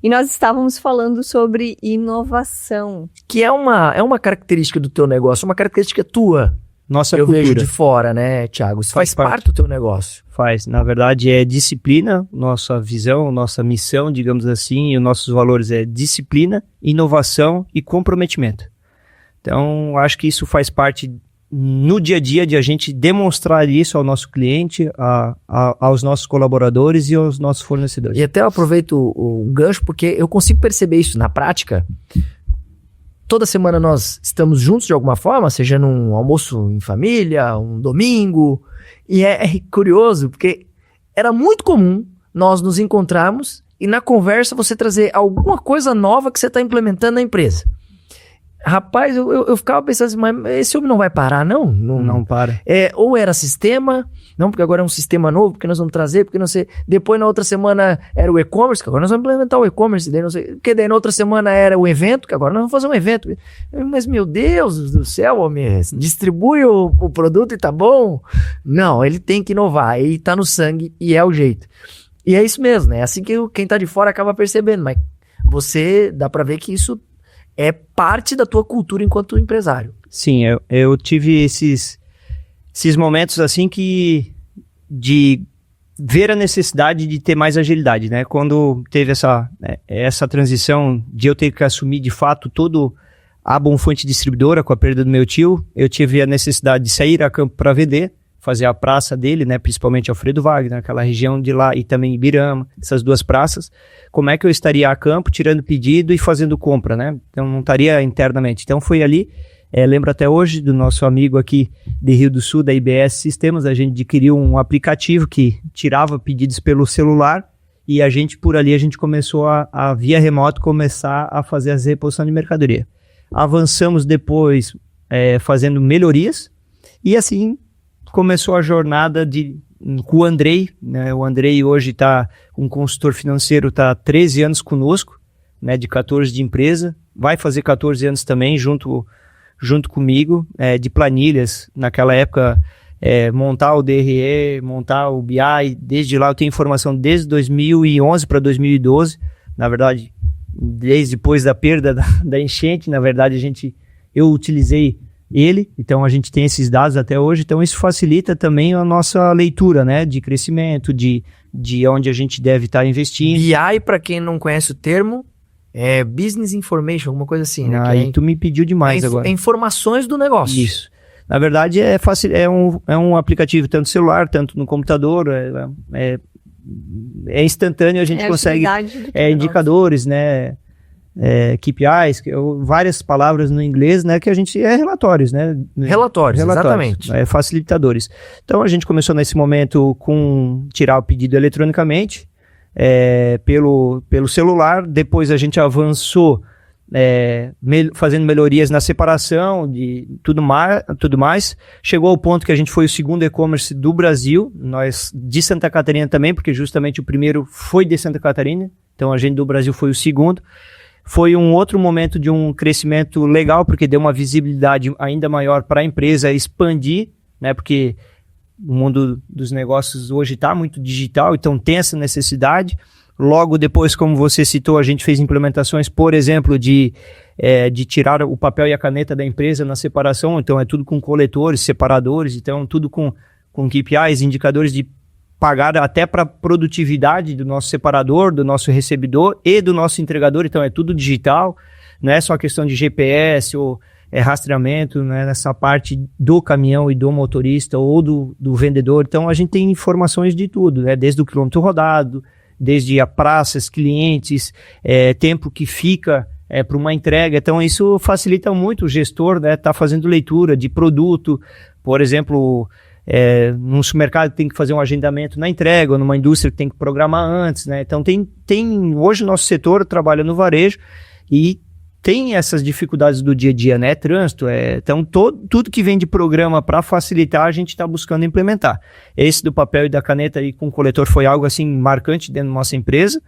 E nós estávamos falando sobre inovação. Que é uma característica do teu negócio, uma característica tua. Nossa eu cultura. vejo de fora, né, Thiago? Isso faz parte do teu negócio. Faz. Na verdade, é disciplina, nossa visão, nossa missão, digamos assim, e os nossos valores é disciplina, inovação e comprometimento. Então, acho que isso faz parte no dia a dia de a gente demonstrar isso ao nosso cliente, aos nossos colaboradores e aos nossos fornecedores. E até eu aproveito o gancho porque eu consigo perceber isso na prática. Toda semana nós estamos juntos de alguma forma, seja num almoço em família, um domingo. E é curioso porque era muito comum nós nos encontrarmos e na conversa você trazer alguma coisa nova que você está implementando na empresa. Rapaz, eu ficava pensando assim, mas esse homem não vai parar, não? Não para. Ou era sistema, não, porque agora é um sistema novo, porque nós vamos trazer, porque não sei. Depois, na outra semana, era o e-commerce, que agora nós vamos implementar o e-commerce, daí não sei. Porque daí na outra semana era o evento, que agora nós vamos fazer um evento. Mas, meu Deus do céu, homem, distribui o produto e tá bom? Não, ele tem que inovar, e tá no sangue, e é o jeito. E é isso mesmo, né? É assim que quem tá de fora acaba percebendo, mas você, dá pra ver que isso é parte da tua cultura enquanto empresário. Sim, eu tive esses momentos assim que de ver a necessidade de ter mais agilidade, né? Quando teve essa transição de eu ter que assumir de fato todo a Bonfante distribuidora com a perda do meu tio, eu tive a necessidade de sair a campo para vender, fazer a praça dele, né? Principalmente Alfredo Wagner, aquela região de lá, e também Ibirama, essas duas praças. Como é que eu estaria a campo, tirando pedido e fazendo compra, né? Então não estaria internamente. Então foi ali. Lembro até hoje do nosso amigo aqui de Rio do Sul, da IBS Sistemas, a gente adquiriu um aplicativo que tirava pedidos pelo celular e por ali a gente começou a via remoto, começar a fazer as reposições de mercadoria. Avançamos depois fazendo melhorias e assim começou a jornada com o Andrei, né? O Andrei hoje está um consultor financeiro, está há 13 anos conosco, né? De 14 de empresa, vai fazer 14 anos também junto comigo, de planilhas, naquela época, montar o DRE, montar o BI, desde lá eu tenho informação desde 2011 para 2012, na verdade, desde depois da perda da enchente, na verdade eu utilizei ele, então a gente tem esses dados até hoje, então isso facilita também a nossa leitura, né, de crescimento, de onde a gente deve estar investindo. BI, para quem não conhece o termo, Business Information, alguma coisa assim, né? Aí tu me pediu demais agora. Informações do negócio. Isso. Na verdade, é um aplicativo tanto no celular, tanto no computador, é instantâneo, a gente consegue indicadores, né? KPIs, várias palavras no inglês, né? Que a gente relatórios, né? Relatórios, exatamente. Facilitadores. Então a gente começou nesse momento com tirar o pedido eletronicamente. Pelo celular, depois a gente avançou fazendo melhorias na separação de tudo mais, chegou ao ponto que a gente foi o segundo e-commerce do Brasil, nós de Santa Catarina também, porque justamente o primeiro foi de Santa Catarina, então a gente do Brasil foi o segundo. Foi um outro momento de um crescimento legal, porque deu uma visibilidade ainda maior para a empresa expandir, né, porque o mundo dos negócios hoje está muito digital, então tem essa necessidade. Logo depois, como você citou, a gente fez implementações, por exemplo, de tirar o papel e a caneta da empresa na separação, então é tudo com coletores, separadores, então tudo com KPIs, indicadores de pagar até para a produtividade do nosso separador, do nosso recebedor e do nosso entregador, então é tudo digital, não é só questão de GPS ou rastreamento, né, nessa parte do caminhão e do motorista ou do vendedor. Então a gente tem informações de tudo, né, desde o quilômetro rodado, desde a praças, clientes, tempo que fica para uma entrega. Então isso facilita muito o gestor, né, tá fazendo leitura de produto, por exemplo, num supermercado tem que fazer um agendamento na entrega, ou numa indústria que tem que programar antes, né? Então hoje o nosso setor trabalha no varejo e tem essas dificuldades do dia a dia, né? Trânsito, então tudo que vem de programa para facilitar, a gente está buscando implementar. Esse do papel e da caneta aí com o coletor foi algo assim marcante dentro da nossa empresa,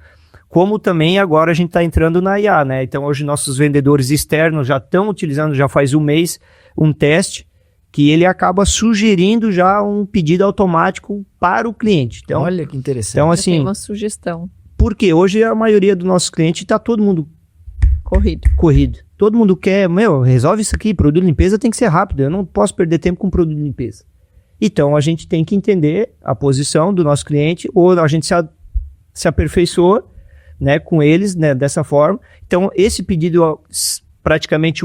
como também agora a gente está entrando na IA, né? Então hoje nossos vendedores externos já estão utilizando, já faz um mês, um teste, que ele acaba sugerindo já um pedido automático para o cliente. Então, olha que interessante. Então, assim, tem uma sugestão. Porque hoje a maioria dos nossos clientes está todo mundo corrido. Todo mundo quer, resolve isso aqui, produto de limpeza tem que ser rápido, eu não posso perder tempo com produto de limpeza. Então, a gente tem que entender a posição do nosso cliente, ou a gente se aperfeiçoa, né, com eles, né, dessa forma. Então, esse pedido praticamente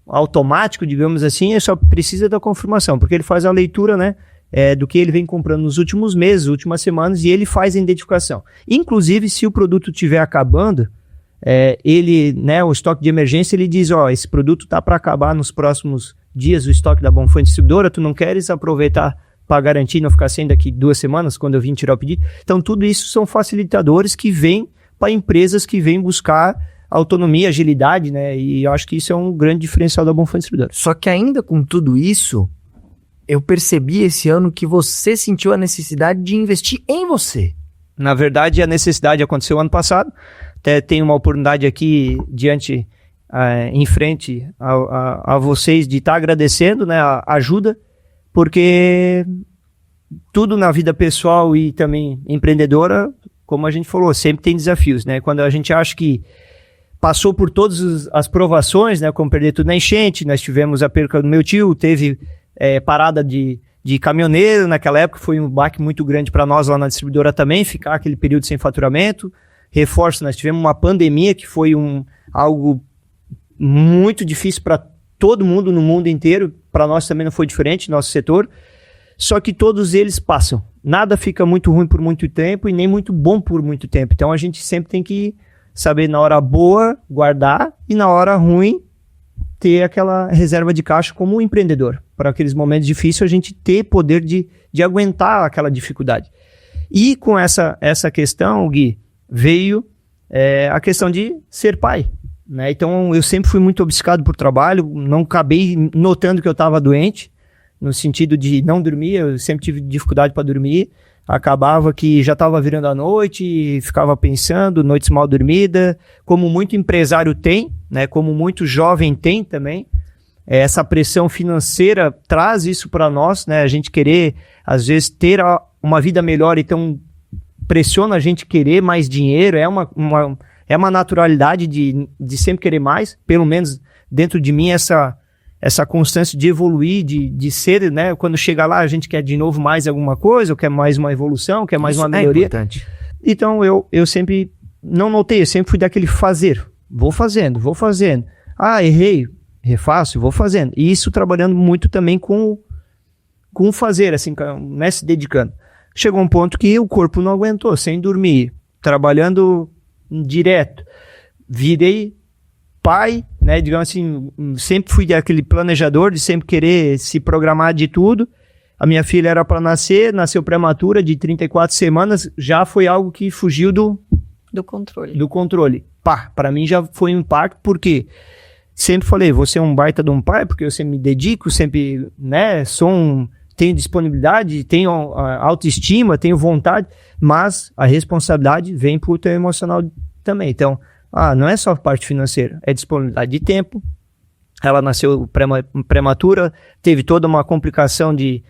automático, digamos assim, só precisa da confirmação, porque ele faz a leitura, né, do que ele vem comprando nos últimos meses, últimas semanas, e ele faz a identificação. Inclusive, se o produto estiver acabando, ele, né, o estoque de emergência, ele diz, esse produto tá para acabar nos próximos dias, o estoque da Bonfante Distribuidora, tu não queres aproveitar para garantir não ficar sem daqui 2 semanas, quando eu vim tirar o pedido? Então, tudo isso são facilitadores que vêm para empresas que vêm buscar autonomia, agilidade, né? E eu acho que isso é um grande diferencial da Bonfante Distribuidora. Só que ainda com tudo isso, eu percebi esse ano que você sentiu a necessidade de investir em você. Na verdade, a necessidade aconteceu ano passado. Até tenho uma oportunidade aqui em frente a vocês de estar agradecendo, né, a ajuda, porque tudo na vida pessoal e também empreendedora, como a gente falou, sempre tem desafios, né? Quando a gente acha que passou por todas as provações, né, como perder tudo na enchente, nós tivemos a perca do meu tio, teve parada de de caminhoneiro. Naquela época foi um baque muito grande para nós lá na distribuidora também, ficar aquele período sem faturamento. Reforço, nós tivemos uma pandemia que foi algo muito difícil para todo mundo no mundo inteiro. Para nós também não foi diferente, nosso setor. Só que todos eles passam. Nada fica muito ruim por muito tempo e nem muito bom por muito tempo. Então a gente sempre tem que saber na hora boa guardar e na hora ruim ter aquela reserva de caixa como empreendedor. Para aqueles momentos difíceis a gente ter poder de aguentar aquela dificuldade. E com essa questão, Gui, veio a questão de ser pai, né? Então eu sempre fui muito obcecado por trabalho, não acabei notando que eu estava doente, no sentido de não dormir, eu sempre tive dificuldade para dormir, acabava que já estava virando a noite, ficava pensando, noites mal dormidas, como muito empresário tem, né? Como muito jovem tem também, essa pressão financeira traz isso para nós, né? A gente querer, às vezes, ter uma vida melhor, então pressiona a gente querer mais dinheiro, é uma naturalidade de sempre querer mais, pelo menos dentro de mim essa constância de evoluir, de ser, né? Quando chega lá a gente quer de novo mais alguma coisa, ou quer mais uma evolução, quer mais uma melhoria. Importante. Então eu sempre não notei, eu sempre fui daquele fazer, vou fazendo. Ah, errei, refaço, vou fazendo. E isso trabalhando muito também com o fazer, assim, né? Se dedicando. Chegou um ponto que o corpo não aguentou, sem dormir, trabalhando direto. Virei pai, né? Digamos assim, sempre fui aquele planejador de sempre querer se programar de tudo. A minha filha era para nasceu prematura de 34 semanas, já foi algo que fugiu do controle. Para mim já foi um impacto, porque sempre falei, você é um baita de um pai, porque eu sempre me dedico, sempre, né, tenho disponibilidade, tenho autoestima, tenho vontade, mas a responsabilidade vem pro teu emocional também. Então, não é só a parte financeira, é disponibilidade de tempo. Ela nasceu prematura, teve toda uma complicação de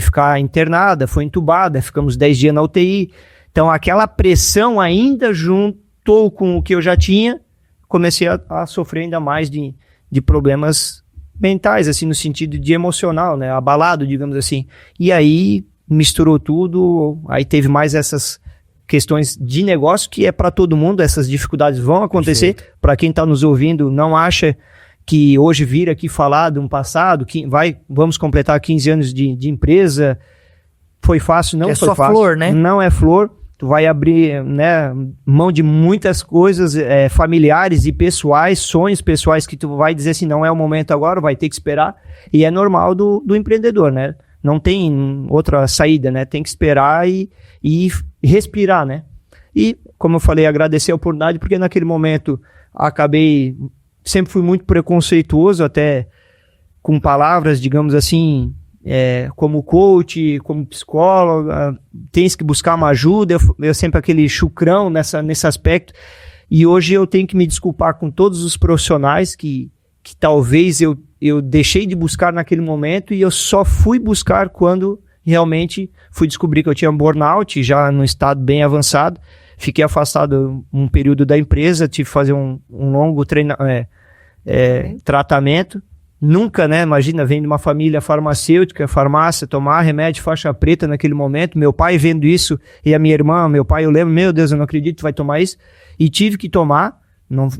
ficar internada, foi entubada, ficamos 10 dias na UTI. Então, aquela pressão ainda juntou com o que eu já tinha, comecei a sofrer ainda mais de problemas mentais, assim, no sentido de emocional, né, abalado, digamos assim. E aí misturou tudo, aí teve mais essas questões de negócio, que é para todo mundo, essas dificuldades vão acontecer. Para quem está nos ouvindo, não acha que hoje vir aqui falar de um passado, vamos completar 15 anos de empresa, foi fácil, não foi fácil. É só flor, né? Não é flor. Tu vai abrir, né, mão de muitas coisas familiares e pessoais, sonhos pessoais que tu vai dizer assim, não é o momento agora, vai ter que esperar. E é normal do empreendedor, né? Não tem outra saída, né? Tem que esperar e respirar, né? E, como eu falei, agradecer a oportunidade, porque naquele momento sempre fui muito preconceituoso, até com palavras, digamos assim, como coach, como psicóloga, tens que buscar uma ajuda, eu sempre aquele chucrão nesse aspecto, e hoje eu tenho que me desculpar com todos os profissionais que talvez eu deixei de buscar naquele momento, e eu só fui buscar quando realmente fui descobrir que eu tinha um burnout, já num estado bem avançado, fiquei afastado um período da empresa, tive que fazer um longo tratamento. Nunca, né, imagina, vem de uma família farmacêutica, farmácia, tomar remédio faixa preta naquele momento, meu pai vendo isso, e a minha irmã, meu pai, eu lembro, meu Deus, eu não acredito que tu vai tomar isso, e tive que tomar,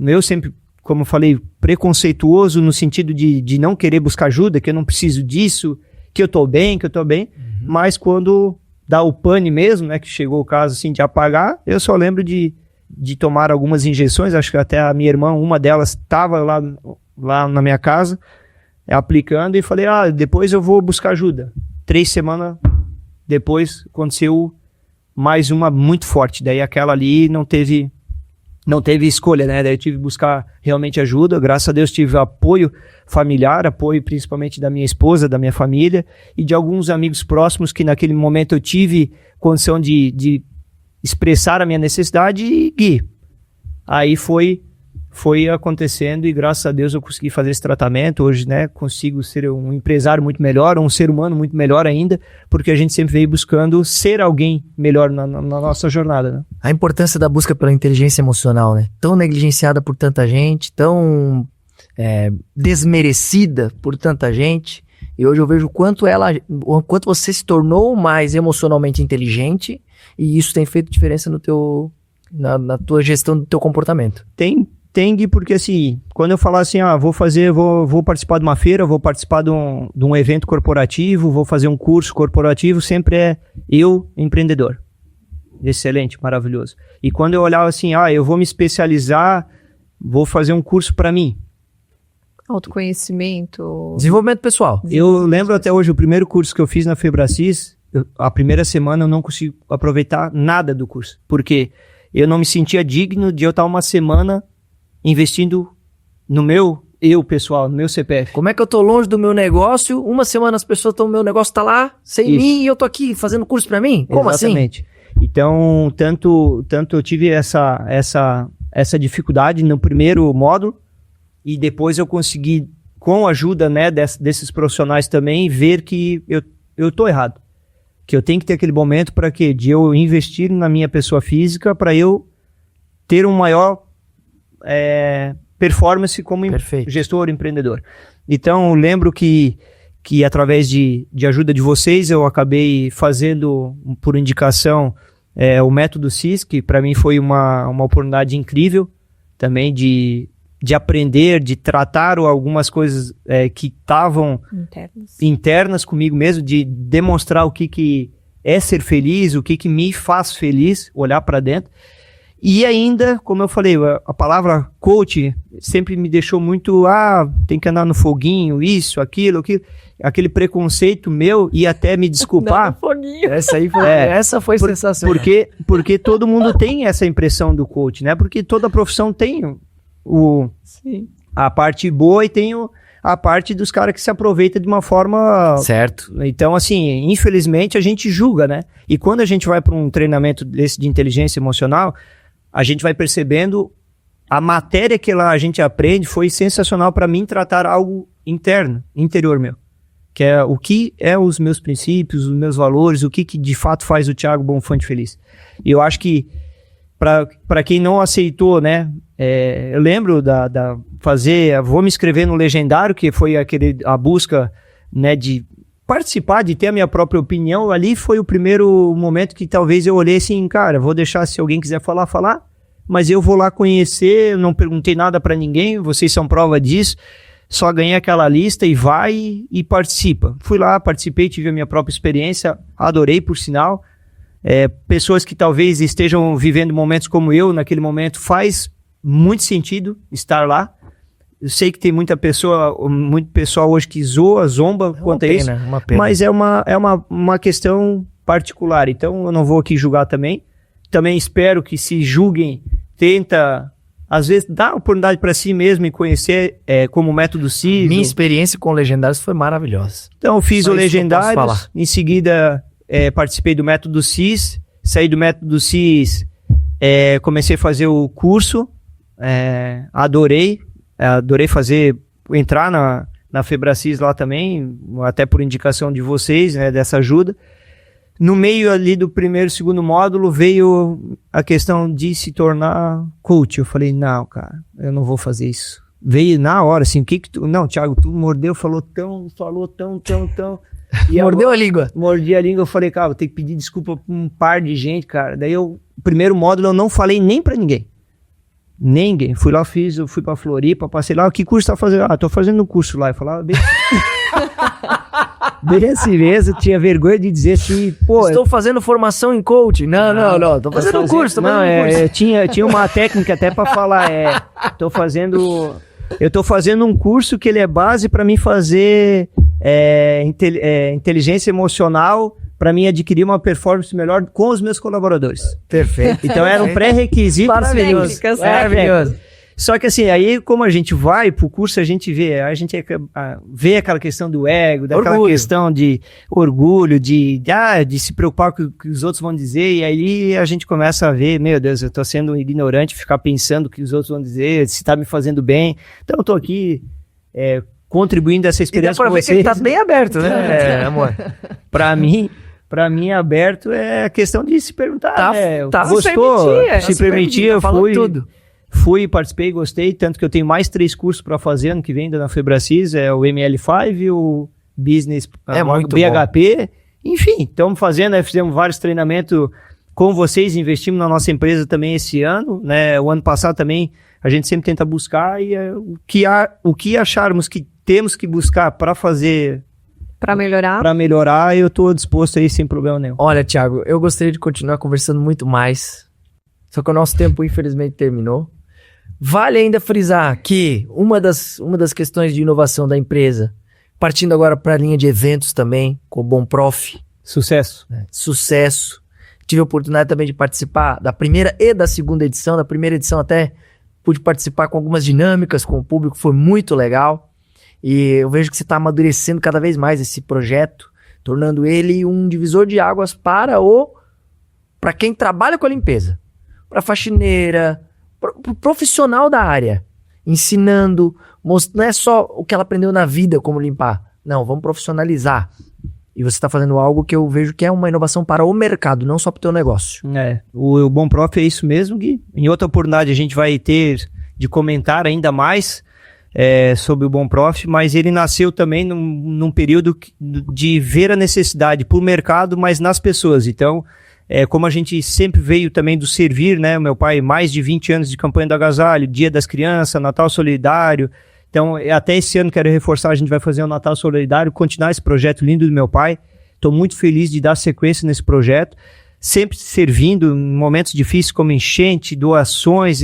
eu sempre, como eu falei, preconceituoso no sentido de não querer buscar ajuda, que eu não preciso disso, que eu tô bem, mas quando dá o pane mesmo, né, que chegou o caso assim de apagar, eu só lembro de tomar algumas injeções, acho que até a minha irmã, uma delas estava lá na minha casa, aplicando, e falei, depois eu vou buscar ajuda. 3 semanas depois aconteceu mais uma muito forte, daí aquela ali não teve escolha, né, daí eu tive que buscar realmente ajuda, graças a Deus tive apoio familiar, apoio principalmente da minha esposa, da minha família, e de alguns amigos próximos que naquele momento eu tive condição de expressar a minha necessidade, e aí foi acontecendo, e graças a Deus eu consegui fazer esse tratamento. Hoje, né, consigo ser um empresário muito melhor, um ser humano muito melhor ainda, porque a gente sempre veio buscando ser alguém melhor na nossa jornada, né? A importância da busca pela inteligência emocional, né? Tão negligenciada por tanta gente, tão desmerecida por tanta gente. E hoje eu vejo o quanto você se tornou mais emocionalmente inteligente, e isso tem feito diferença na tua gestão do teu comportamento. Tem, porque assim, quando eu falar assim, vou participar de uma feira, vou participar de um evento corporativo, vou fazer um curso corporativo, sempre é eu, empreendedor. Excelente, maravilhoso. E quando eu olhava assim, eu vou me especializar, vou fazer um curso para mim. Autoconhecimento. Desenvolvimento pessoal. Eu lembro até hoje, o primeiro curso que eu fiz na Febracis, a primeira semana eu não consegui aproveitar nada do curso, porque eu não me sentia digno de eu estar uma semana investindo no meu pessoal, no meu CPF. Como é que eu tô longe do meu negócio, uma semana as pessoas estão, meu negócio tá lá, sem mim, e eu tô aqui fazendo curso pra mim? Como Exatamente. Assim? Então, tanto eu tive essa dificuldade no primeiro módulo, e depois eu consegui, com a ajuda, né, desses profissionais também, ver que eu tô errado. Que eu tenho que ter aquele momento para quê? De eu investir na minha pessoa física para eu ter um maior performance como gestor, empreendedor. Então, eu lembro que através de ajuda de vocês, eu acabei fazendo, por indicação, o método CIS, que para mim foi uma oportunidade incrível também de aprender, de tratar algumas coisas que estavam internas comigo mesmo, de demonstrar o que é ser feliz, o que me faz feliz, olhar para dentro. E ainda, como eu falei, a palavra coach sempre me deixou muito, tem que andar no foguinho, isso, aquilo, aquele preconceito meu, e até me desculpar. Não, foguinho. Essa foi sensacional. Porque todo mundo tem essa impressão do coach, né? Porque toda profissão tem a parte boa e tem a parte dos caras que se aproveitam de uma forma... Certo. Então, assim, infelizmente a gente julga, né? E quando a gente vai para um treinamento desse de inteligência emocional, a gente vai percebendo a matéria que lá a gente aprende foi sensacional para mim tratar algo interior meu. Que é o que é os meus princípios, os meus valores, o que de fato faz o Thiago Bonfante feliz. E eu acho que para quem não aceitou, né? Eu lembro vou me inscrever no Legendário, que foi a busca, né, de participar, de ter a minha própria opinião. Ali foi o primeiro momento que talvez eu olhei assim, cara, vou deixar, se alguém quiser falar, mas eu vou lá conhecer, eu não perguntei nada para ninguém, vocês são prova disso, só ganhei aquela lista e vai e participa. Fui lá, participei, tive a minha própria experiência, adorei, por sinal. Pessoas que talvez estejam vivendo momentos como eu, naquele momento, faz muito sentido estar lá. Eu sei que tem muito pessoal hoje que zomba quanto a isso, uma pena. Mas é uma questão particular, então eu não vou aqui julgar também. Também espero que se julguem, tenta, às vezes, dar oportunidade para si mesmo e conhecer como método CIS. Minha experiência com Legendários foi maravilhosa. Então eu fiz o Legendários, em seguida participei do método CIS, saí do método CIS, comecei a fazer o curso, adorei entrar na Febracis lá também, até por indicação de vocês, né, dessa ajuda. No meio ali do primeiro e segundo módulo veio a questão de se tornar coach. Eu falei, não, cara, eu não vou fazer isso. Veio na hora, assim, não, Thiago, tu mordeu, falou tão. E mordeu a língua. Mordi a língua, eu falei, cara, vou ter que pedir desculpa pra um par de gente, cara. Daí o primeiro módulo eu não falei nem pra ninguém. Ninguém. Fui lá, eu fui pra Floripa, passei lá, que curso tá fazendo? Tô fazendo um curso lá. Eu falava, bem assim mesmo, eu tinha vergonha de dizer assim, estou fazendo formação em coaching. Não, tô fazendo um curso, tinha uma técnica até pra falar, eu tô fazendo um curso que ele é base pra mim fazer inteligência emocional, para mim adquirir uma performance melhor com os meus colaboradores. Perfeito. Então era um pré-requisito maravilhoso. Só que assim, aí como a gente vai pro curso, a gente vê aquela questão do ego, daquela questão de orgulho, de se preocupar com o que os outros vão dizer, e aí a gente começa a ver, meu Deus, eu tô sendo um ignorante, ficar pensando o que os outros vão dizer, se tá me fazendo bem. Então eu tô aqui contribuindo essa experiência com vocês. Que ele tá bem aberto, né, amor? Pra mim, aberto é a questão de se perguntar, gostou? Se permitir, eu fui... Tudo. Fui, participei, gostei, tanto que eu tenho mais 3 cursos para fazer ano que vem da Febracis, o ML5, o Business, muito BHP, enfim, estamos fazendo, fizemos vários treinamentos com vocês, investimos na nossa empresa também esse ano, né? O ano passado também a gente sempre tenta buscar e o que acharmos que temos que buscar para fazer... Para melhorar, eu estou disposto aí sem problema nenhum. Olha, Thiago, eu gostaria de continuar conversando muito mais, só que o nosso tempo infelizmente terminou. Vale ainda frisar que uma das questões de inovação da empresa, partindo agora para a linha de eventos também, com o BomProf. Sucesso. Sucesso. Tive a oportunidade também de participar da primeira e da segunda edição. Da primeira edição até pude participar com algumas dinâmicas com o público, foi muito legal. E eu vejo que você está amadurecendo cada vez mais esse projeto, tornando ele um divisor de águas para quem trabalha com a limpeza, para faxineira, para o profissional da área, ensinando, não é só o que ela aprendeu na vida como limpar, não, vamos profissionalizar. E você está fazendo algo que eu vejo que é uma inovação para o mercado, não só para o teu negócio. O BomProf é isso mesmo, Gui. Em outra oportunidade a gente vai ter de comentar ainda mais sobre o BomProf, mas ele nasceu também num período de ver a necessidade para o mercado, mas nas pessoas. Então, como a gente sempre veio também do servir, né? Meu pai, mais de 20 anos de campanha do agasalho, Dia das Crianças, Natal Solidário. Então, até esse ano, quero reforçar, a gente vai fazer o Natal Solidário, continuar esse projeto lindo do meu pai. Estou muito feliz de dar sequência nesse projeto. Sempre servindo em momentos difíceis como enchente, doações,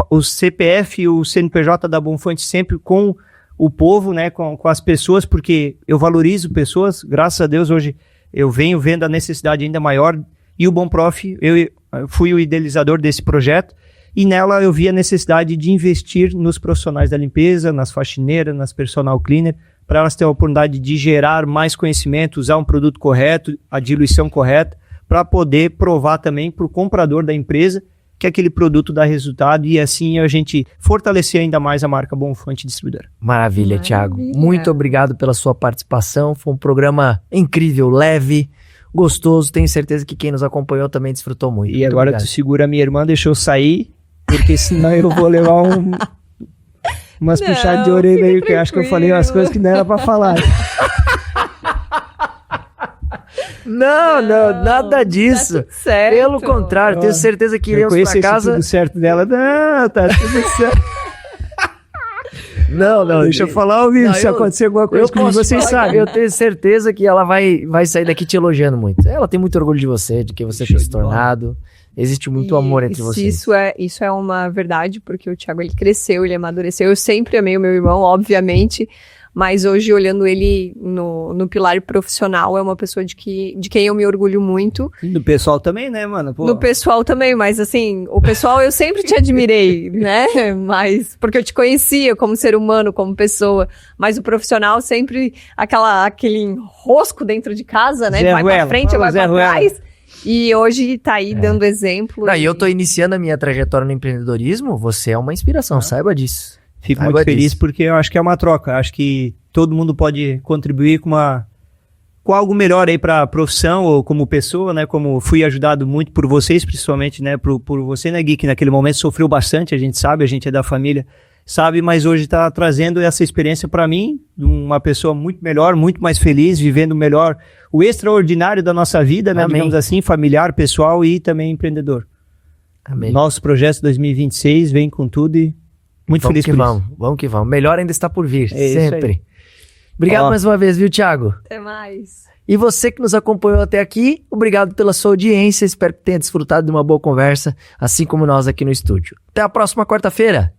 o CPF e o CNPJ da Bonfante sempre com o povo, né, com as pessoas, porque eu valorizo pessoas, graças a Deus hoje eu venho vendo a necessidade ainda maior, e o BomProf, eu fui o idealizador desse projeto, e nela eu vi a necessidade de investir nos profissionais da limpeza, nas faxineiras, nas personal cleaner, para elas terem a oportunidade de gerar mais conhecimento, usar um produto correto, a diluição correta, para poder provar também para o comprador da empresa que aquele produto dá resultado e assim a gente fortalecer ainda mais a marca Bonfante Distribuidora. Maravilha, Thiago. Muito obrigado pela sua participação. Foi um programa incrível, leve, gostoso. Tenho certeza que quem nos acompanhou também desfrutou muito. E agora tu segura a minha irmã, deixa eu sair, porque senão eu vou levar umas puxadas de orelha aí, porque eu acho que eu falei umas coisas que não era para falar. Não, nada disso. Tá tudo certo. Pelo contrário, tenho certeza que iremos pra casa. Tudo certo dela. Não, tá tudo certo. Não. Deixa eu falar ao vivo, se acontecer alguma coisa comigo, vocês sabem. Eu tenho certeza que ela vai sair daqui te elogiando muito. Ela tem muito orgulho de você, de quem você tem se tornado. Existe muito amor entre vocês. Isso é uma verdade, porque o Thiago, ele cresceu, ele amadureceu. Eu sempre amei o meu irmão, obviamente. Mas hoje, olhando ele no pilar profissional, é uma pessoa de quem eu me orgulho muito. E do pessoal também, né, mano? Do pessoal também, mas assim, o pessoal eu sempre te admirei, né? Mas, porque eu te conhecia como ser humano, como pessoa. Mas o profissional sempre, aquele enrosco dentro de casa, né? Vai pra frente, vai pra trás. E hoje tá aí dando exemplo. E eu tô iniciando a minha trajetória no empreendedorismo, você é uma inspiração, saiba disso. Fico muito feliz porque eu acho que é uma troca. Acho que todo mundo pode contribuir com algo melhor aí para a profissão ou como pessoa, né? Como fui ajudado muito por vocês, principalmente, né? Por você, né, Gui, que naquele momento sofreu bastante, a gente sabe, a gente é da família, sabe, mas hoje está trazendo essa experiência para mim, uma pessoa muito melhor, muito mais feliz, vivendo melhor o extraordinário da nossa vida, né? Digamos assim, familiar, pessoal e também empreendedor. Amém. Nosso projeto 2026 vem com tudo e muito feliz por isso. Vamos que vamos. Melhor ainda está por vir, sempre. Isso aí. Obrigado mais uma vez, viu, Thiago? Até mais. E você que nos acompanhou até aqui, obrigado pela sua audiência. Espero que tenha desfrutado de uma boa conversa, assim como nós aqui no estúdio. Até a próxima quarta-feira.